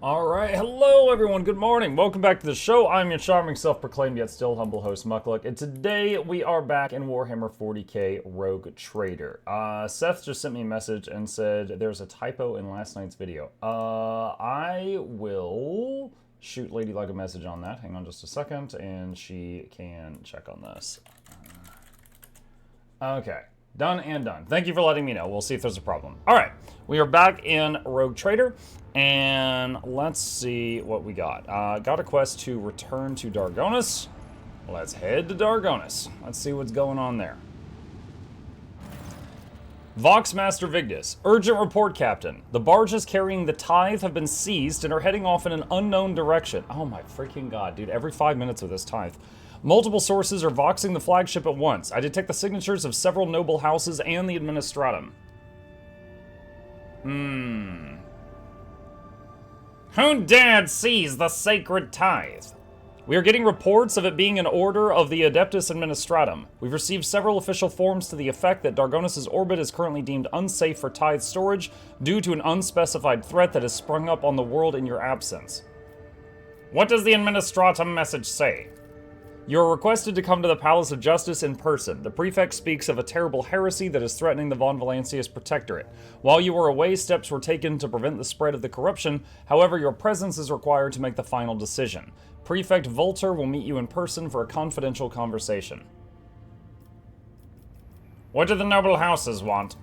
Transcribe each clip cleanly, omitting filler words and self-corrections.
Alright, hello everyone, good morning. Welcome back to the show. I'm your charming, self-proclaimed yet still humble host, Mukluk, and today we are back in Warhammer 40k Rogue Trader. Seth just sent me a message and said there's a typo in last night's video. I will shoot Ladylike a message on that. Hang on just a second, and she can check on this. Okay. Done and done. Thank you for letting me know. We'll see if there's a problem. All right. We are back in Rogue Trader, and let's see what we got. Got a quest to return to Dargonis. Let's head to Dargonis. Let's see what's going on there. Vox Master Vigdis. Urgent report, Captain. The barges carrying the tithe have been seized and are heading off in an unknown direction. Oh my freaking god, dude. Every 5 minutes with this tithe. Multiple sources are voxing the flagship at once. I detect the signatures of several noble houses and the administratum. Who dared seize the sacred tithe? We are getting reports of it being an order of the Adeptus Administratum. We've received several official forms to the effect that Dargonis' orbit is currently deemed unsafe for tithe storage due to an unspecified threat that has sprung up on the world in your absence. What does the Administratum message say? You are requested to come to the Palace of Justice in person. The prefect speaks of a terrible heresy that is threatening the Von Valancius Protectorate. While you were away, steps were taken to prevent the spread of the corruption. However, your presence is required to make the final decision. Prefect Volter will meet you in person for a confidential conversation. What do the noble houses want?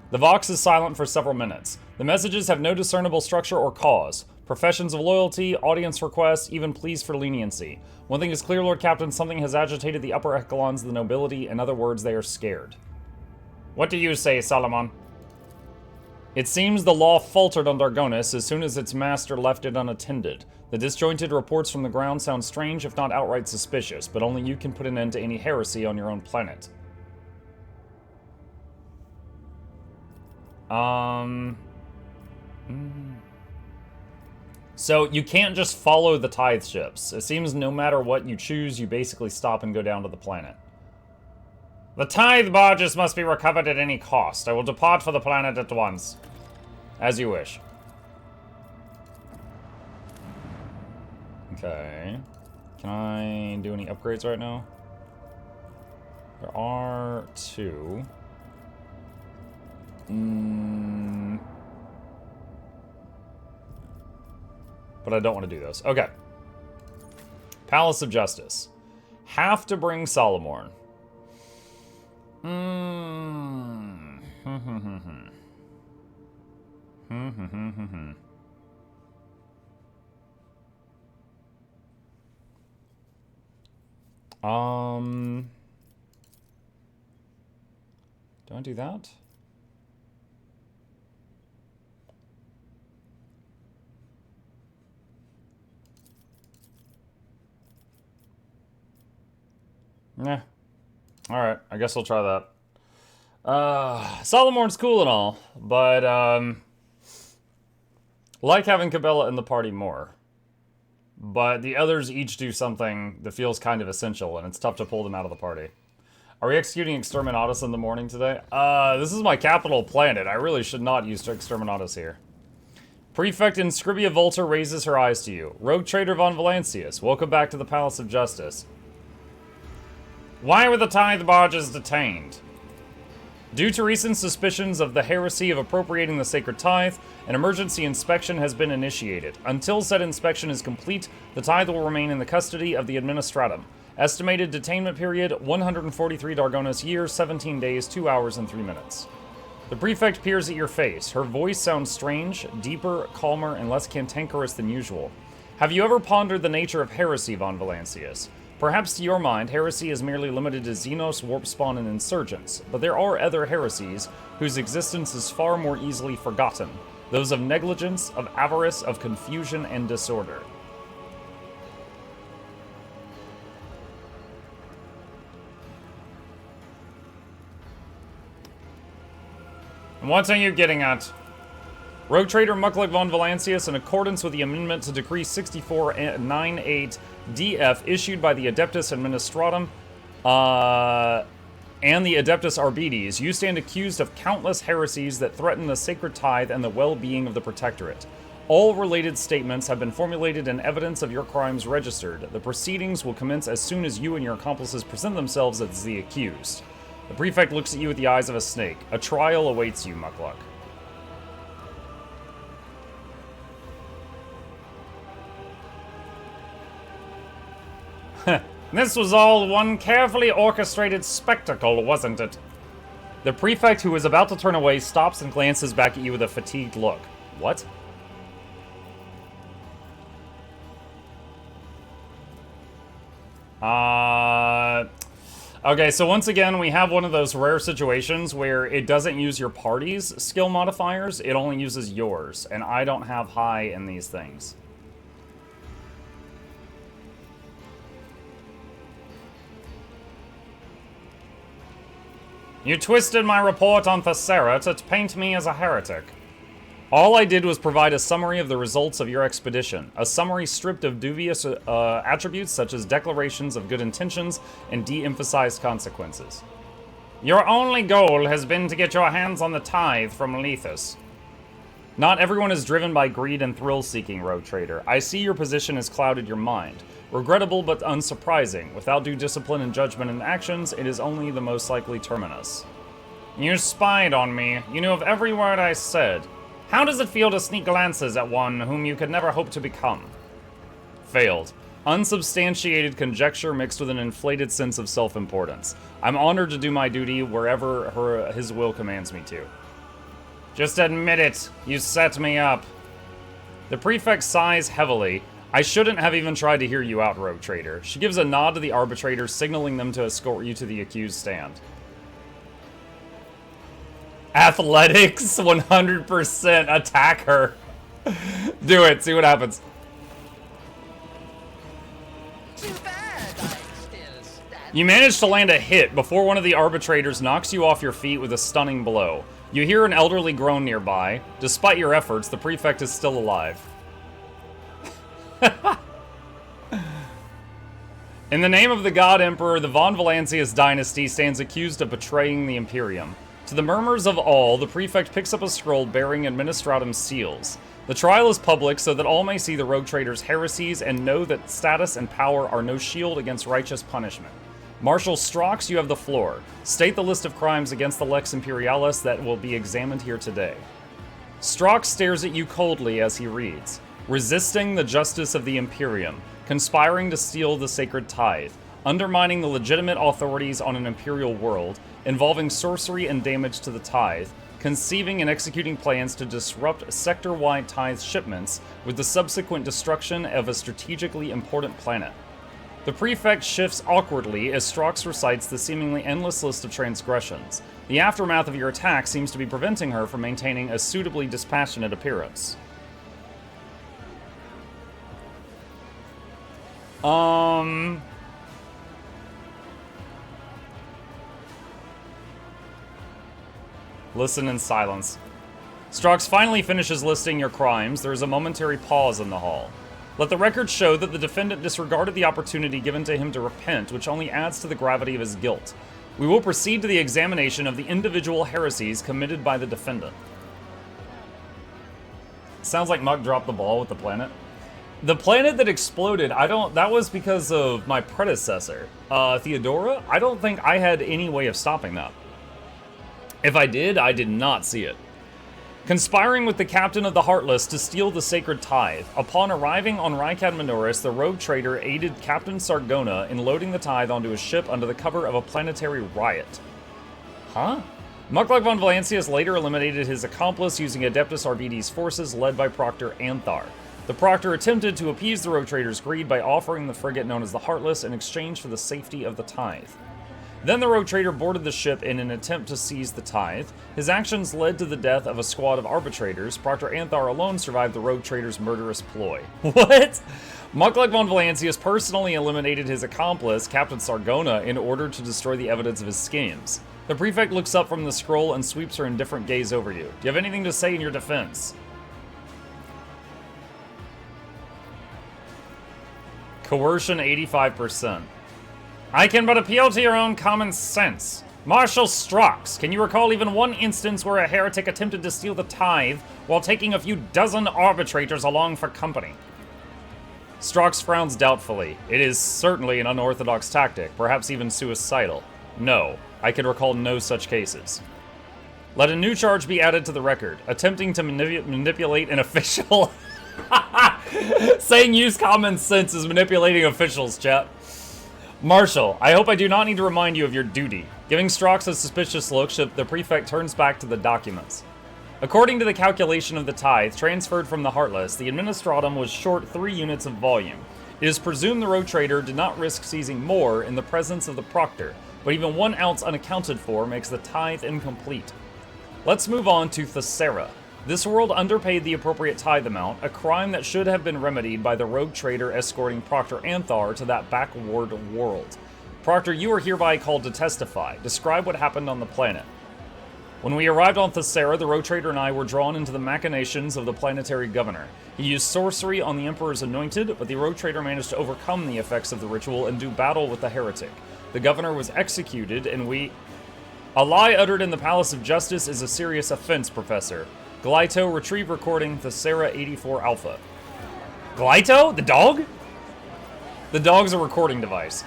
The Vox is silent for several minutes. The messages have no discernible structure or cause. Professions of loyalty, audience requests, even pleas for leniency. One thing is clear, Lord Captain, something has agitated the upper echelons of the nobility. In other words, they are scared. What do you say, Solomon? It seems the law faltered on Dargonis as soon as its master left it unattended. The disjointed reports from the ground sound strange, if not outright suspicious, but only you can put an end to any heresy on your own planet. So you can't just follow the tithe ships. It seems no matter what you choose, you basically stop and go down to the planet. The tithe barges must be recovered at any cost. I will depart for the planet at once. As you wish. Okay. Can I do any upgrades right now? There are two. But I don't want to do those. Okay. Palace of Justice. Have to bring Solomorn. Do I do that? Nah. Alright, I guess I'll try that. Solomorn's cool and all, but, like having Cabela in the party more. But the others each do something that feels kind of essential, and it's tough to pull them out of the party. Are we executing Exterminatus in the morning today? This is my capital planet. I really should not use Exterminatus here. Prefect Inscribia Volter raises her eyes to you. Rogue Trader Von Valancius, welcome back to the Palace of Justice. Why were the tithe barges detained? Due to recent suspicions of the heresy of appropriating the sacred tithe, an emergency inspection has been initiated. Until said inspection is complete, the tithe will remain in the custody of the Administratum. Estimated detainment period, 143 Dargonis years, 17 days, 2 hours, and 3 minutes. The prefect peers at your face. Her voice sounds strange, deeper, calmer, and less cantankerous than usual. Have you ever pondered the nature of heresy, Von Valancius? Perhaps to your mind, heresy is merely limited to Xenos, Warpspawn, and Insurgents, but there are other heresies whose existence is far more easily forgotten. Those of negligence, of avarice, of confusion, and disorder. And what are you getting at? Rogue Trader Mukluk von Valancius, in accordance with the amendment to Decree 6498 DF issued by the Adeptus Administratum and the Adeptus Arbites, you stand accused of countless heresies that threaten the sacred tithe and the well-being of the Protectorate. All related statements have been formulated and evidence of your crimes registered. The proceedings will commence as soon as you and your accomplices present themselves as the accused. The prefect looks at you with the eyes of a snake. A trial awaits you, Mukluk. This was all one carefully orchestrated spectacle, wasn't it? The prefect, who is about to turn away, stops and glances back at you with a fatigued look. What? Okay, so once again, we have one of those rare situations where it doesn't use your party's skill modifiers, it only uses yours, and I don't have high in these things. You twisted my report on Thessera to paint me as a heretic. All I did was provide a summary of the results of your expedition, a summary stripped of dubious attributes such as declarations of good intentions and de-emphasized consequences. Your only goal has been to get your hands on the tithe from Lethus. Not everyone is driven by greed and thrill-seeking, Rogue Trader. I see your position has clouded your mind. Regrettable but unsurprising. Without due discipline and judgment in actions, it is only the most likely terminus. You spied on me. You knew of every word I said. How does it feel to sneak glances at one whom you could never hope to become? Failed. Unsubstantiated conjecture mixed with an inflated sense of self-importance. I'm honored to do my duty wherever his will commands me to. Just admit it. You set me up. The prefect sighs heavily. I shouldn't have even tried to hear you out, Rogue Trader. She gives a nod to the arbitrators, signaling them to escort you to the accused stand. Athletics, 100%. Attack her. Do it. See what happens. Too bad I'm still standing. You manage to land a hit before one of the arbitrators knocks you off your feet with a stunning blow. You hear an elderly groan nearby. Despite your efforts, the prefect is still alive. In the name of the God Emperor, the Von Valancius dynasty stands accused of betraying the Imperium. To the murmurs of all, the prefect picks up a scroll bearing Administratum's seals. The trial is public so that all may see the Rogue Trader's heresies and know that status and power are no shield against righteous punishment. Marshal Strox, you have the floor. State the list of crimes against the Lex Imperialis that will be examined here today. Strox stares at you coldly as he reads. Resisting the justice of the Imperium, conspiring to steal the sacred tithe, undermining the legitimate authorities on an imperial world, involving sorcery and damage to the tithe, conceiving and executing plans to disrupt sector-wide tithe shipments with the subsequent destruction of a strategically important planet. The prefect shifts awkwardly as Strox recites the seemingly endless list of transgressions. The aftermath of your attack seems to be preventing her from maintaining a suitably dispassionate appearance. Listen in silence. Strox finally finishes listing your crimes. There is a momentary pause in the hall. Let the record show that the defendant disregarded the opportunity given to him to repent, which only adds to the gravity of his guilt. We will proceed to the examination of the individual heresies committed by the defendant. Sounds like Muck dropped the ball with the planet. The planet that exploded, that was because of my predecessor, Theodora. I don't think I had any way of stopping that. If I did not see it. Conspiring with the captain of the Heartless to steal the sacred tithe. Upon arriving on Rykad Minoris, the rogue trader aided Captain Sargona in loading the tithe onto his ship under the cover of a planetary riot. Huh? Mukluk von Valancius later eliminated his accomplice using Adeptus Arbites forces led by Proctor Anthar. The Proctor attempted to appease the rogue trader's greed by offering the frigate known as the Heartless in exchange for the safety of the tithe. Then the rogue trader boarded the ship in an attempt to seize the tithe. His actions led to the death of a squad of arbitrators. Proctor Anthar alone survived the rogue trader's murderous ploy. What? Mukluk von Valancius personally eliminated his accomplice, Captain Sargona, in order to destroy the evidence of his schemes. The prefect looks up from the scroll and sweeps her indifferent gaze over you. Do you have anything to say in your defense? Coercion 85%. I can but appeal to your own common sense. Marshal Strox, can you recall even one instance where a heretic attempted to steal the tithe while taking a few dozen arbitrators along for company? Strox frowns doubtfully. It is certainly an unorthodox tactic, perhaps even suicidal. No, I can recall no such cases. Let a new charge be added to the record. Attempting to manipulate an official. Saying use common sense is manipulating officials, chat. Marshal, I hope I do not need to remind you of your duty. Giving Strox a suspicious look, the prefect turns back to the documents. According to the calculation of the tithe transferred from the Heartless, the Administratum was short 3 units of volume. It is presumed the road trader did not risk seizing more in the presence of the proctor, but even 1 ounce unaccounted for makes the tithe incomplete. Let's move on to Thessera. This world underpaid the appropriate tithe amount, a crime that should have been remedied by the rogue trader escorting Proctor Anthar to that backward world. Proctor, you are hereby called to testify. Describe what happened on the planet. When we arrived on Thessera, the rogue trader and I were drawn into the machinations of the planetary governor. He used sorcery on the Emperor's anointed, but the rogue trader managed to overcome the effects of the ritual and do battle with the heretic. The governor was executed, and we... A lie uttered in the Palace of Justice is a serious offense, Professor. Glyto, retrieve recording Thessera 84 Alpha. Glyto? The dog? The dog's a recording device.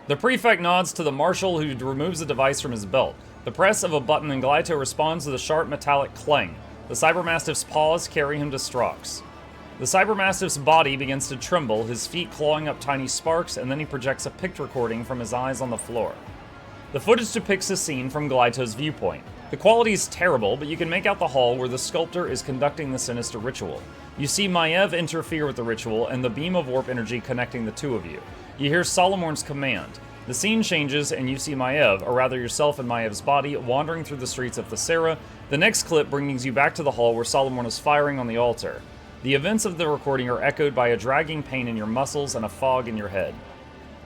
The prefect nods to the marshal, who removes the device from his belt. The press of a button and Glyto responds to the sharp metallic clang. The Cybermastiff's paws carry him to Strox. The Cybermastiff's body begins to tremble, his feet clawing up tiny sparks, and then he projects a picked recording from his eyes on the floor. The footage depicts a scene from Glyto's viewpoint. The quality is terrible, but you can make out the hall where the sculptor is conducting the sinister ritual. You see Maiev interfere with the ritual and the beam of warp energy connecting the two of you. You hear Solomorn's command. The scene changes and you see Maiev, or rather yourself and Maiev's body, wandering through the streets of Thessera. The next clip brings you back to the hall where Solomon is firing on the altar. The events of the recording are echoed by a dragging pain in your muscles and a fog in your head.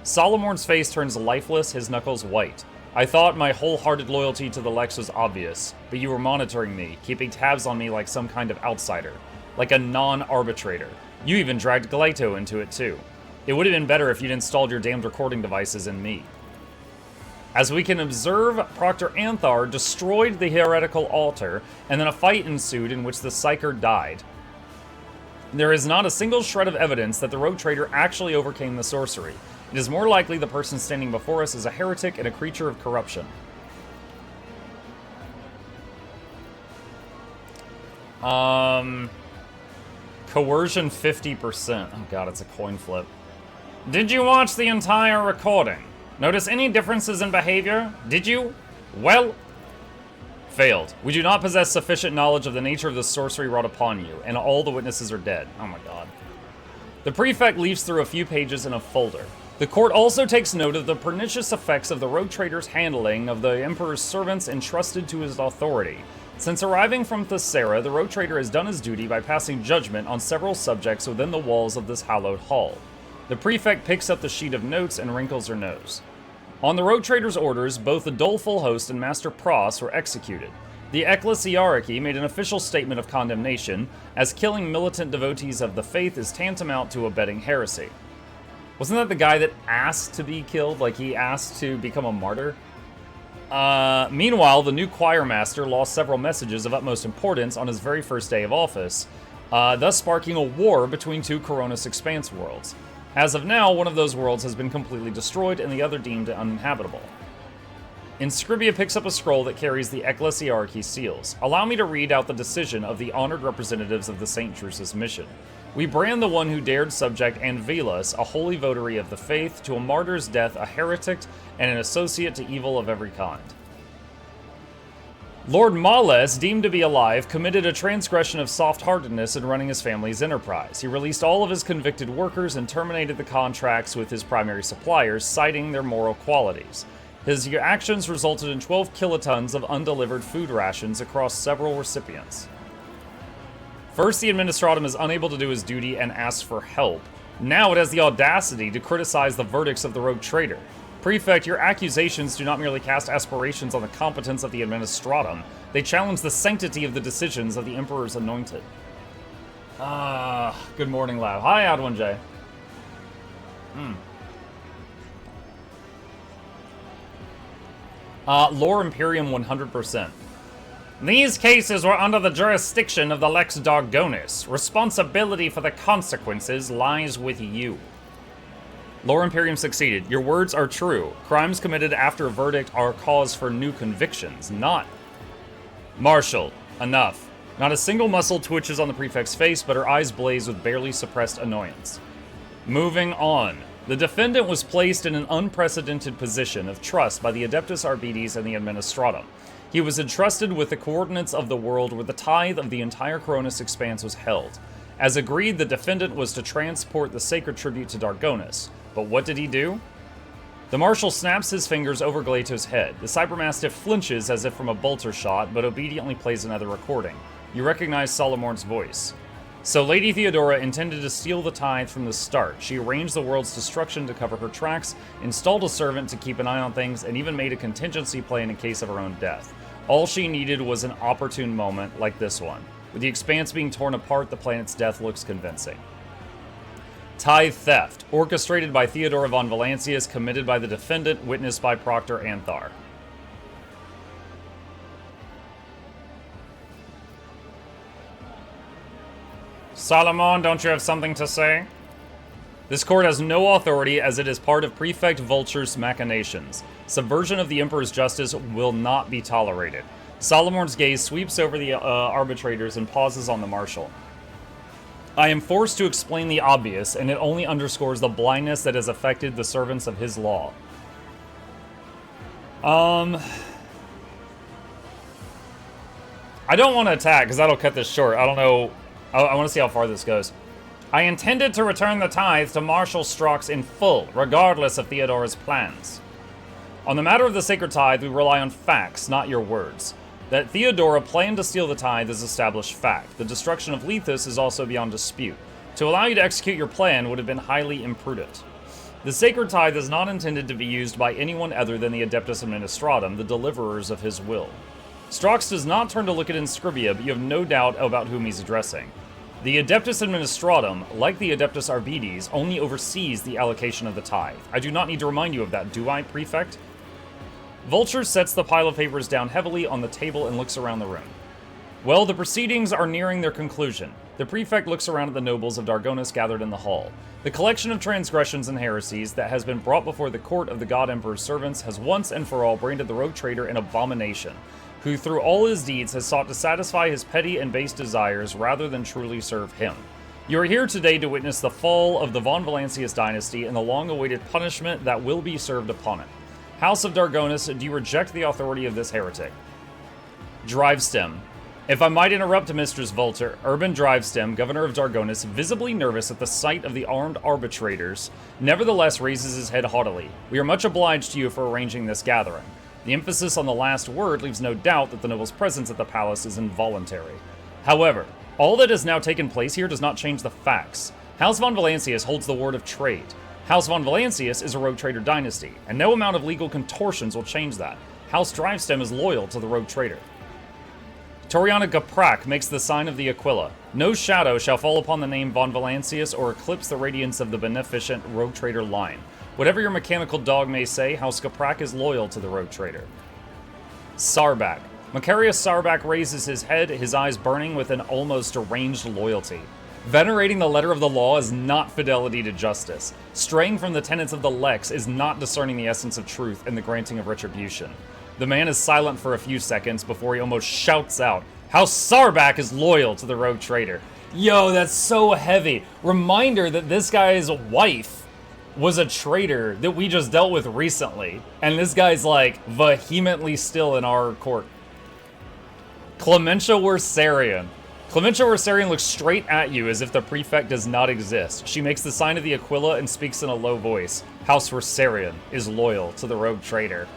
Solomorn's face turns lifeless, his knuckles white. I thought my wholehearted loyalty to the Lex was obvious, but you were monitoring me, keeping tabs on me like some kind of outsider. Like a non-arbitrator. You even dragged Glyto into it too. It would have been better if you'd installed your damned recording devices in me. As we can observe, Proctor Anthar destroyed the heretical altar, and then a fight ensued in which the Psyker died. There is not a single shred of evidence that the rogue trader actually overcame the sorcery. It is more likely the person standing before us is a heretic and a creature of corruption. Coercion 50%. Oh god, it's a coin flip. Did you watch the entire recording? Notice any differences in behavior? Did you? Well... Failed. We do not possess sufficient knowledge of the nature of the sorcery wrought upon you, and all the witnesses are dead. Oh my god. The prefect leaves through a few pages in a folder. The court also takes note of the pernicious effects of the rogue trader's handling of the Emperor's servants entrusted to his authority. Since arriving from Thessera, the rogue trader has done his duty by passing judgment on several subjects within the walls of this hallowed hall. The prefect picks up the sheet of notes and wrinkles her nose. On the rogue trader's orders, both the doleful host and Master Pross were executed. The Ecclesiarchy made an official statement of condemnation, as killing militant devotees of the faith is tantamount to abetting heresy. Wasn't that the guy that asked to be killed? Like, he asked to become a martyr? Meanwhile, the new choir master lost several messages of utmost importance on his very first day of office, thus sparking a war between two Coronis Expanse worlds. As of now, one of those worlds has been completely destroyed and the other deemed uninhabitable. Inscribia picks up a scroll that carries the Ecclesiarchy seals. Allow me to read out the decision of the honored representatives of the St. Drusus mission. We brand the one who dared subject Anvilus, a holy votary of the faith, to a martyr's death, a heretic, and an associate to evil of every kind. Lord Males, deemed to be alive, committed a transgression of soft-heartedness in running his family's enterprise. He released all of his convicted workers and terminated the contracts with his primary suppliers, citing their moral qualities. His actions resulted in 12 kilotons of undelivered food rations across several recipients. First, the Administratum is unable to do his duty and asks for help. Now it has the audacity to criticize the verdicts of the rogue trader. Prefect, your accusations do not merely cast aspersions on the competence of the Administratum, they challenge the sanctity of the decisions of the Emperor's anointed. Good morning, Lab. Hi, Ad1J. Lore Imperium 100%. These cases were under the jurisdiction of the Lex Dargonis. Responsibility for the consequences lies with you. Lore Imperium succeeded. Your words are true. Crimes committed after a verdict are cause for new convictions, not... Marshal, enough. Not a single muscle twitches on the prefect's face, but her eyes blaze with barely suppressed annoyance. Moving on. The defendant was placed in an unprecedented position of trust by the Adeptus Arbites and the Administratum. He was entrusted with the coordinates of the world where the tithe of the entire Coronis expanse was held. As agreed, the defendant was to transport the sacred tribute to Dargonis. But what did he do? The Marshal snaps his fingers over Glato's head. The Cybermastiff flinches as if from a bolter shot, but obediently plays another recording. You recognize Solomorn's voice. So Lady Theodora intended to steal the tithe from the start. She arranged the world's destruction to cover her tracks, installed a servant to keep an eye on things, and even made a contingency plan in case of her own death. All she needed was an opportune moment like this one. With the expanse being torn apart, the planet's death looks convincing. Tithe theft, orchestrated by Theodora von Valancius, committed by the defendant, witnessed by Proctor Anthar. Solomon, don't you have something to say? This court has no authority as it is part of Prefect Vulture's machinations. Subversion of the Emperor's justice will not be tolerated. Solomon's gaze sweeps over the arbitrators and pauses on the Marshal. I am forced to explain the obvious, and it only underscores the blindness that has affected the servants of his law. I don't want to attack, because that'll cut this short. I don't know. I want to see how far this goes. I intended to return the tithe to Marshal Strox in full, regardless of Theodora's plans. On the matter of the sacred tithe, we rely on facts, not your words. That Theodora planned to steal the tithe is established fact. The destruction of Lethus is also beyond dispute. To allow you to execute your plan would have been highly imprudent. The sacred tithe is not intended to be used by anyone other than the Adeptus Administratum, the deliverers of his will. Strox does not turn to look at Inscribia, but you have no doubt about whom he's addressing. The Adeptus Administratum, like the Adeptus Arbites, only oversees the allocation of the tithe. I do not need to remind you of that, do I, Prefect? Vulture sets the pile of papers down heavily on the table and looks around the room. Well, the proceedings are nearing their conclusion. The Prefect looks around at the nobles of Dargonis gathered in the hall. The collection of transgressions and heresies that has been brought before the court of the God Emperor's servants has once and for all branded the rogue traitor an abomination, who through all his deeds has sought to satisfy his petty and base desires rather than truly serve him. You are here today to witness the fall of the von Valancius dynasty and the long-awaited punishment that will be served upon it. House of Dargonis, do you reject the authority of this heretic? Drivestem. If I might interrupt, Mistress Vulture, Urban Drivestem, Governor of Dargonis, visibly nervous at the sight of the armed arbitrators, nevertheless raises his head haughtily. We are much obliged to you for arranging this gathering. The emphasis on the last word leaves no doubt that the noble's presence at the palace is involuntary. However, all that has now taken place here does not change the facts. House von Valancius holds the word of trade. House von Valancius is a rogue trader dynasty, and no amount of legal contortions will change that. House Drivestem is loyal to the rogue trader. Toriana Gaprak makes the sign of the Aquila. No shadow shall fall upon the name von Valancius or eclipse the radiance of the beneficent rogue trader line. Whatever your mechanical dog may say, House Gaprak is loyal to the rogue trader. Sarbak. Macarius Sarbak raises his head, his eyes burning with an almost deranged loyalty. Venerating the letter of the law is not fidelity to justice. Straying from the tenets of the Lex is not discerning the essence of truth and the granting of retribution. The man is silent for a few seconds before he almost shouts out, House Sarbak is loyal to the rogue trader. Yo, that's so heavy. Reminder that this guy's wife was a traitor that we just dealt with recently. And this guy's like vehemently still in our court. Clementia Wersarian. Clementia Wersarian looks straight at you as if the prefect does not exist. She makes the sign of the Aquila and speaks in a low voice. House Wersarian is loyal to the rogue trader.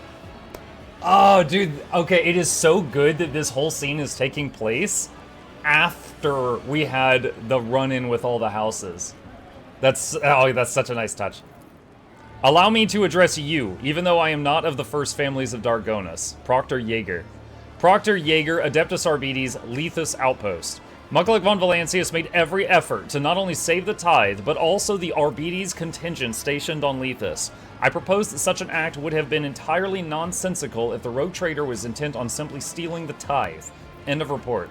Oh, dude. Okay, it is so good that this whole scene is taking place after we had the run-in with all the houses. That's such a nice touch. Allow me to address you, even though I am not of the first families of Dargonis. Proctor Jaeger. Proctor Jaeger, Adeptus Arbites, Lethus Outpost. Mukluk von Valancius made every effort to not only save the tithe, but also the Arbites contingent stationed on Lethus. I propose that such an act would have been entirely nonsensical if the rogue trader was intent on simply stealing the tithe. End of report.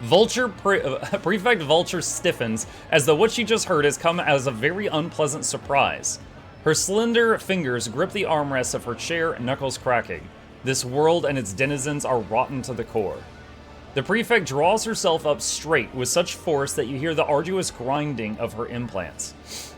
Prefect Vulture stiffens, as though what she just heard has come as a very unpleasant surprise. Her slender fingers grip the armrests of her chair, knuckles cracking. This world and its denizens are rotten to the core. The prefect draws herself up straight with such force that you hear the arduous grinding of her implants.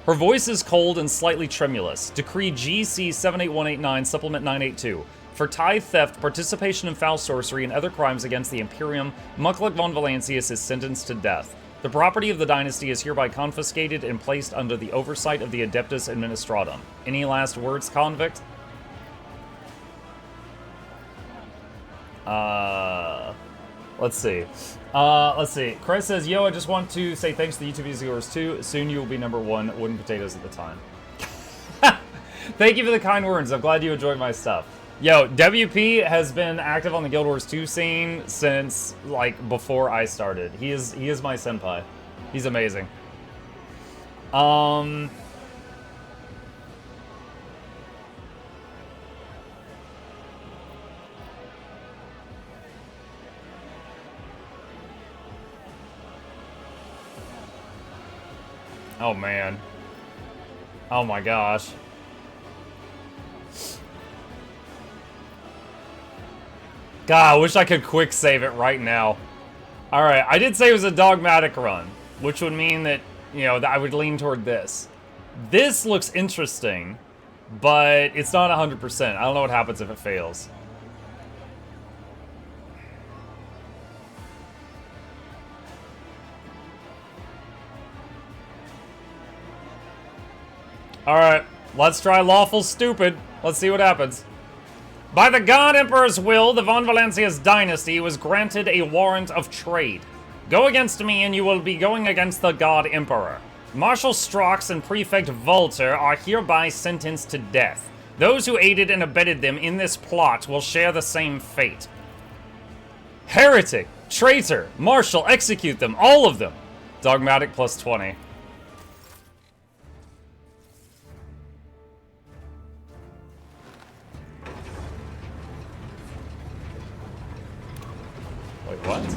Her voice is cold and slightly tremulous. Decree GC 78189, Supplement 982. For tithe theft, participation in foul sorcery, and other crimes against the Imperium, Mukluk von Valancius is sentenced to death. The property of the dynasty is hereby confiscated and placed under the oversight of the Adeptus Administratum. Any last words, convict? Let's see. Chris says, yo, I just want to say thanks to the YouTube viewers too. Soon you will be #1 wooden potatoes at the time. Thank you for the kind words. I'm glad you enjoyed my stuff. Yo, WP has been active on the Guild Wars 2 scene since, like, before I started. He is my senpai. He's amazing. Oh, man. Oh, my gosh. God, I wish I could quick save it right now. Alright, I did say it was a dogmatic run, which would mean that, you know, that I would lean toward this. This looks interesting, but it's not 100%. I don't know what happens if it fails. Alright, let's try lawful stupid. Let's see what happens. By the God Emperor's will, the von Valancius dynasty was granted a warrant of trade. Go against me and you will be going against the God Emperor. Marshal Strox and Prefect Vulture are hereby sentenced to death. Those who aided and abetted them in this plot will share the same fate. Heretic, traitor, Marshal, execute them, all of them. Dogmatic plus 20. Wait, what?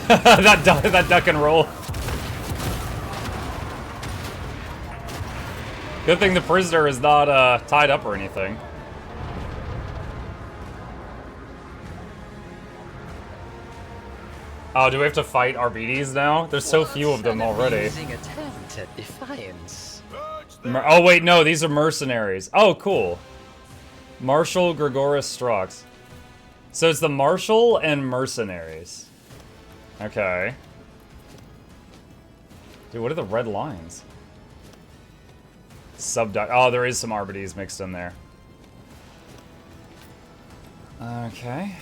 that duck and roll. Good thing the prisoner is not tied up or anything. Oh, do we have to fight Arbites now? There's so few of them already. Attempt at defiance. Oh wait, no, these are mercenaries. Oh, cool. Marshal Gregoris Strox. So it's the Marshal and mercenaries. Okay. Dude, what are the red lines? Subduct. Oh, there is some Arbites mixed in there. Okay.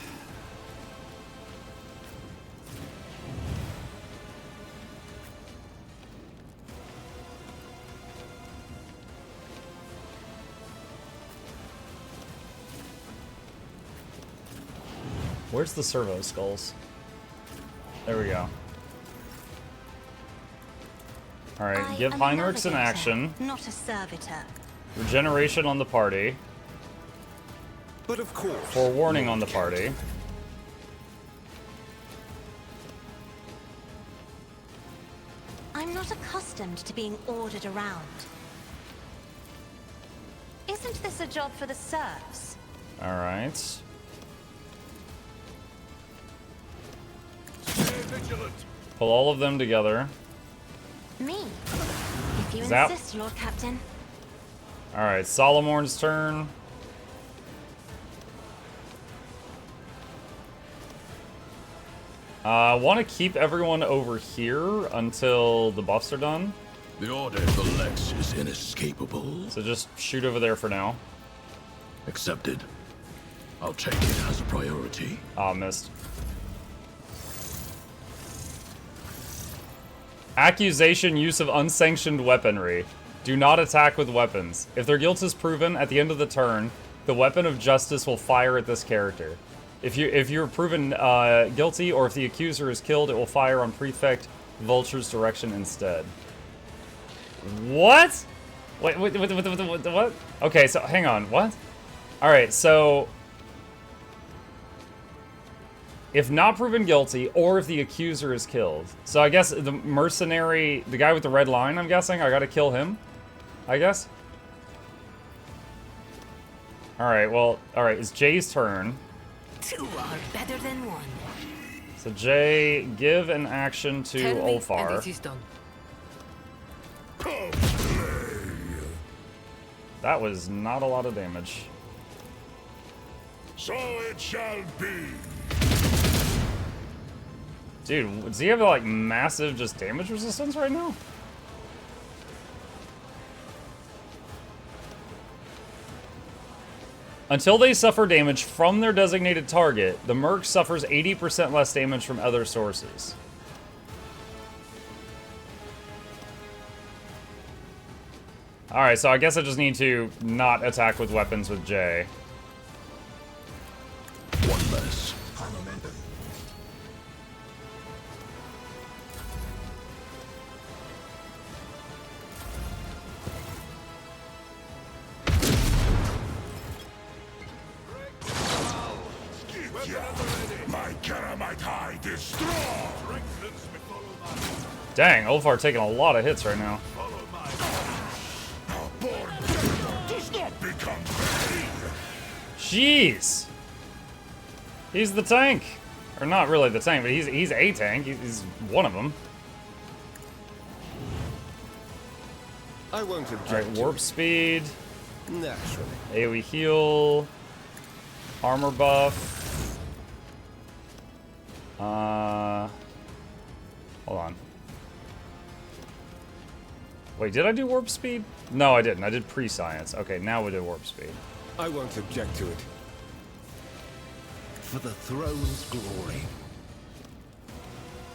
Where's the servo skulls? There we go. Alright, give Heinrichs an action. Not a servitor. Regeneration on the party. But of course. Forewarning on the party. I'm not accustomed to being ordered around. Isn't this a job for the serfs? Alright. Pull all of them together. Me? If you Zap. insist, Lord Captain. Alright, Solomorn's turn. I want to keep everyone over here until the buffs are done. The order of the Lex is inescapable. So just shoot over there for now. Accepted. I'll take it as a priority. Ah, missed. Accusation, use of unsanctioned weaponry. Do not attack with weapons. If their guilt is proven, at the end of the turn, The weapon of justice will fire at this character. If you're proven guilty, or if the accuser is killed, it will fire on Prefect Vulture's direction instead. What? Wait, what? Okay, so hang on. What? All right, so if not proven guilty, or if the accuser is killed. So I guess the mercenary, the guy with the red line, I'm guessing, I gotta kill him, I guess. All right, well, all right, it's Jay's turn. Two are better than one. So Jay, give an action to Tell me, and Ulfar. it is done. That was not a lot of damage. So it shall be. Dude, does he have like massive just damage resistance right now? Until they suffer damage from their designated target, the Merc suffers 80% less damage from other sources. Alright, so I guess I just need to not attack with weapons with Jay. One less. My Karamite hide is strong. Dang, Ulfar taking a lot of hits right now. Our born devil does not become vain. Jeez! He's the tank. Or not really the tank, but he's a tank. He's one of them. I won't object. Alright, to warp it. speed. Naturally. AoE heal. Armor buff. Hold on. Wait, did I do warp speed? No, I didn't. I did pre-science. Okay, now we do warp speed. I won't object to it. For the throne's glory.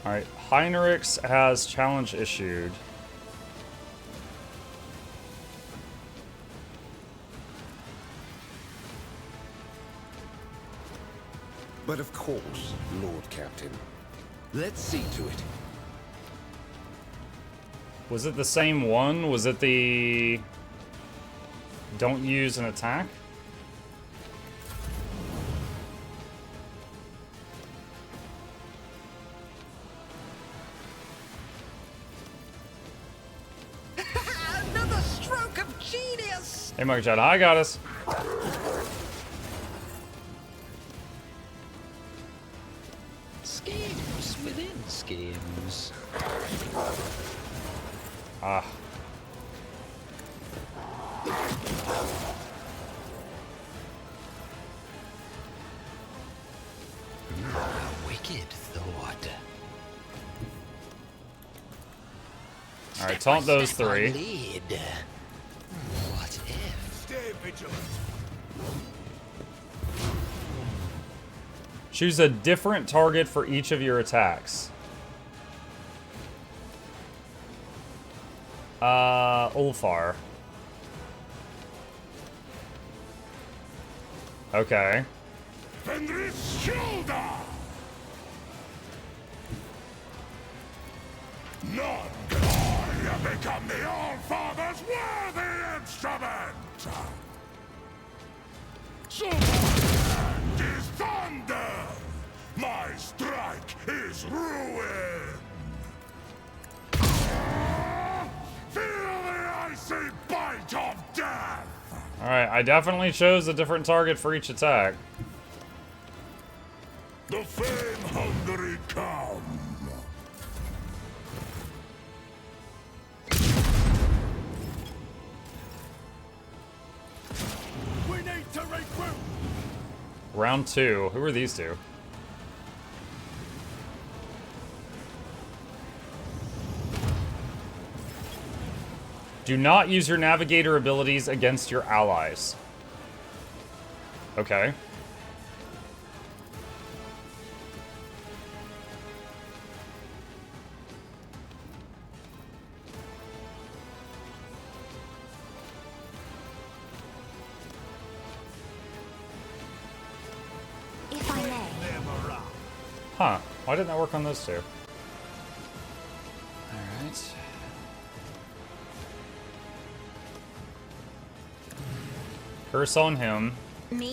Alright, Heinrichs has challenge issued. But of course, Lord Captain. Let's see to it. Was it the same one? Was it the... Don't use an attack? Another stroke of genius! Hey, Mike Chad, I got us. Schemes within schemes. Ah. A wicked thought. Alright, taunt those three. Lead. What if? Stay vigilant. Choose a different target for each of your attacks. Ulfar. Okay. Fenris shoulder. None can become the All-Father's worthy instrument. So my hand is thunder. My strike is ruin. Feel the icy bite of death. Alright, I definitely chose a different target for each attack. The fame-hungry come. We need to regroup. Round 2. Who are these two? Do not use your navigator abilities against your allies. Okay. If I may. Huh. Why didn't that work on those two? Alright. Curse on him.